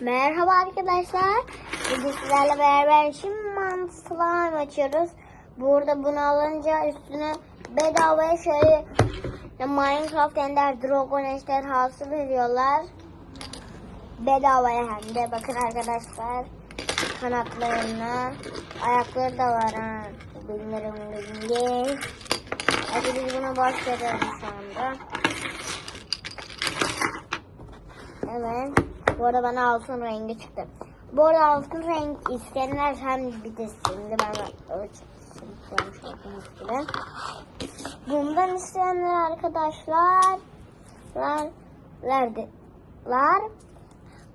Merhaba arkadaşlar. Bugün sizlerle beraber şimdi slime açıyoruz. Burada bunu alınca üstüne bedavaya şöyle Minecraft Ender Dragon ejderhası veriyorlar. Bedavaya hem de. Bakın arkadaşlar. Kanatlarına. Ayakları da var ha. Bilmiyorum. Hadi biz buna başlayalım şu anda. Evet. Bu arada bana altın rengi çıktı. Bu arada altın renk isteyenler hem bir de şimdi ben ölçüyorum. Bundan isteyenler arkadaşlar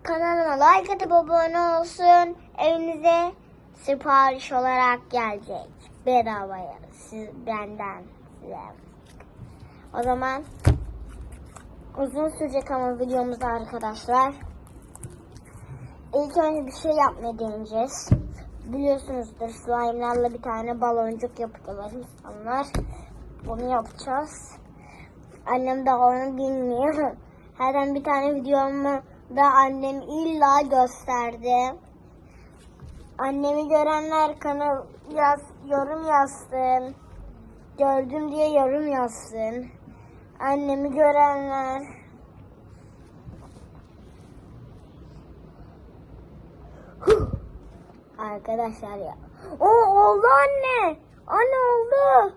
kanalıma like atıp abone olsun. Evinize sipariş olarak gelecek. Bedavaya. Benden size. O zaman uzun sürecek ama videomuzda arkadaşlar. İlk önce bir şey yapmaya deneyeceğiz. Biliyorsunuzdur slime'larla bir tane baloncuk yapıyorlar insanlar. Bunu yapacağız. Annem daha onu bilmiyor. Herden bir tane videomu da annem illa gösterdi. Annemi görenler yorum yazsın. Gördüm diye yorum yazsın. Annemi görenler arkadaşlar ya. Oldu anne. Anne oldu.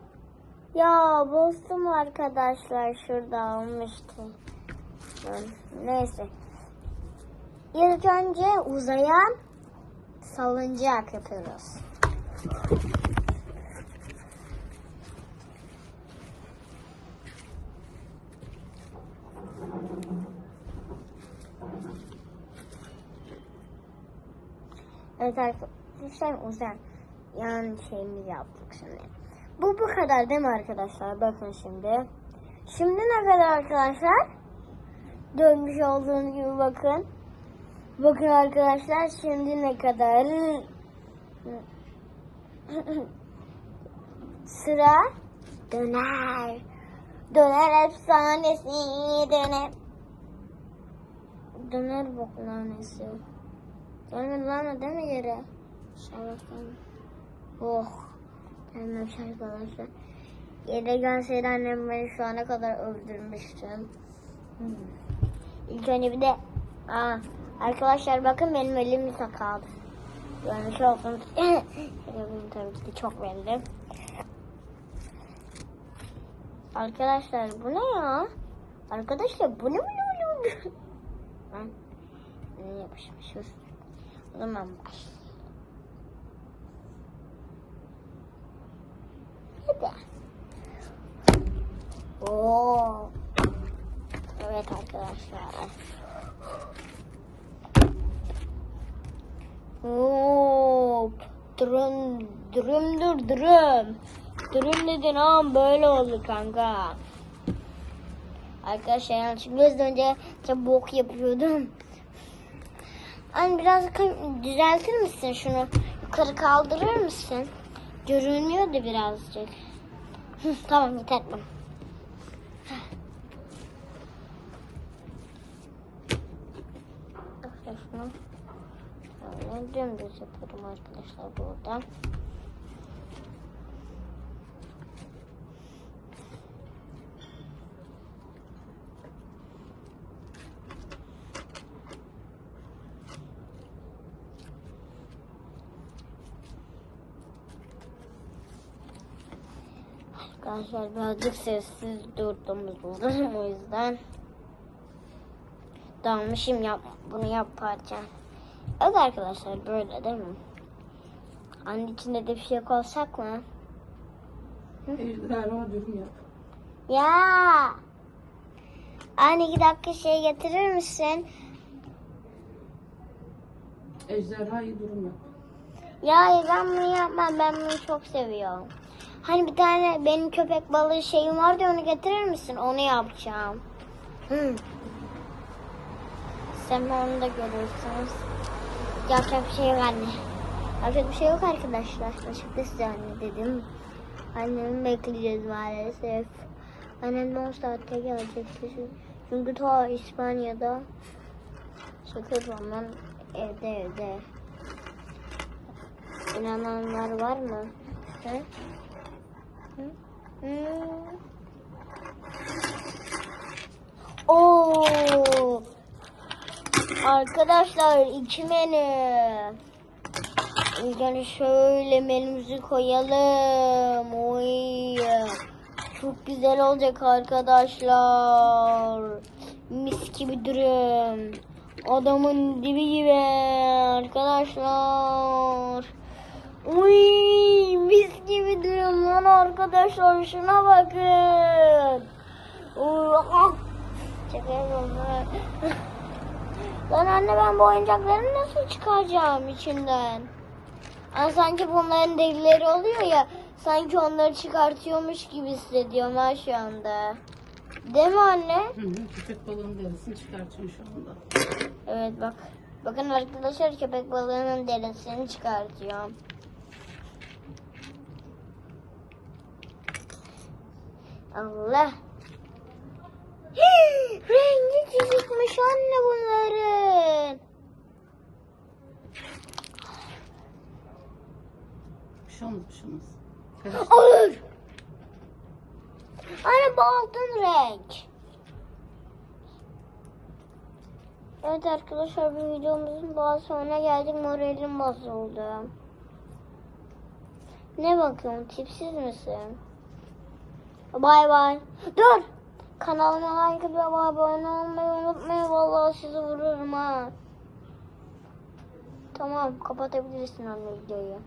Ya bozdum arkadaşlar. Şurada almıştı. Neyse. İlk önce uzayan salıncak yapıyoruz. Evet arkadaşlar uzayan yan şeyimizi yaptık şimdi. Bu kadar değil mi arkadaşlar? Bakın şimdi. Şimdi ne kadar arkadaşlar? Dönmüş olduğunuz gibi bakın. Bakın arkadaşlar şimdi ne kadar? Sıra döner. Döner efsanesi döner. Döner boklanesi. Gelmedi lan değil mi yere? Şaraptan. Oh. Gelmemiş arkadaşlar. Yere gelseydi annem beni şu ana kadar öldürmüştü. İlk önce bir de arkadaşlar bakın benim elim sakal. Görmüş olsun. Tabii ki de çok belli. Arkadaşlar bu ne ya? Arkadaşlar bu ne? Ne yapışmışız? O zaman başlayalım. Hadi. Oo. Evet arkadaşlar. Hop. Dürüm. Dürüm dedin ama böyle oldu kanka. Arkadaşlar yanlışlıkla az önce bok yapıyordum. Anne biraz düzeltir misin şunu? Yukarı kaldırır mısın? Görünüyordu birazcık. Tamam yeter mi? Şunu şöyle dümdüz yapıyorum arkadaşlar burada. Arkadaşlar birazcık sessiz durduğumuz buldum o yüzden dalmışım bunu yaparken. Evet arkadaşlar böyle değil mi? Anne içinde de bir şey koysak mı? Ejderha dürüm yap. Ya anne 2 dakika şey getirir misin? Ejderhayı dürüm yap. Ya ben bunu yapmam, ben bunu çok seviyorum. Hani bir tane benim köpek balığı şeyim vardı, onu getirir misin? Onu yapacağım. Sen onu da görürsünüz. Yapacak bir şey yok anne. Yapacak bir şey yok arkadaşlar. Açıkta size anne dedim. Annemi bekleyeceğiz maalesef. Annem 10 saatte gelecek. Çünkü ta İspanya'da. Şaka yapıyorum ben evde. İnananlar var mı? Hı? Hı? Hı? Oo! Arkadaşlar 2 menü. İlk önce şöyle menümüzü koyalım. Oy. Çok güzel olacak arkadaşlar. Mis gibi dürüm. Adamın dibi gibi arkadaşlar. Uy, mis gibi dürüm lan arkadaşlar. Şuna bakın. Uy, ah. Çekelim. Lan anne ben bu oyuncakları nasıl çıkaracağım içinden? Aa, sanki bunların delileri oluyor ya. Sanki onları çıkartıyormuş gibi hissediyorum ha şu anda. Değil mi anne? Hı hı. Köpek balığının derisini çıkartıyor şu anda. Evet bak. Bakın arkadaşlar köpek balığının derisini çıkartıyorum. Allah. Rengi çıkmış anne bunların. Bir şey olmaz, bir şey olmaz. Olur. Anne bu altın renk. Evet arkadaşlar bu videomuzun daha sonuna geldik. Moralim bozuldu. Ne bakıyorsun? Tipsiz misin? Bay bay. Dur. Kanalıma like atıp abone olmayı unutmayın. Vallahi sizi vururum ha. Tamam kapatabilirsin anne videoyu.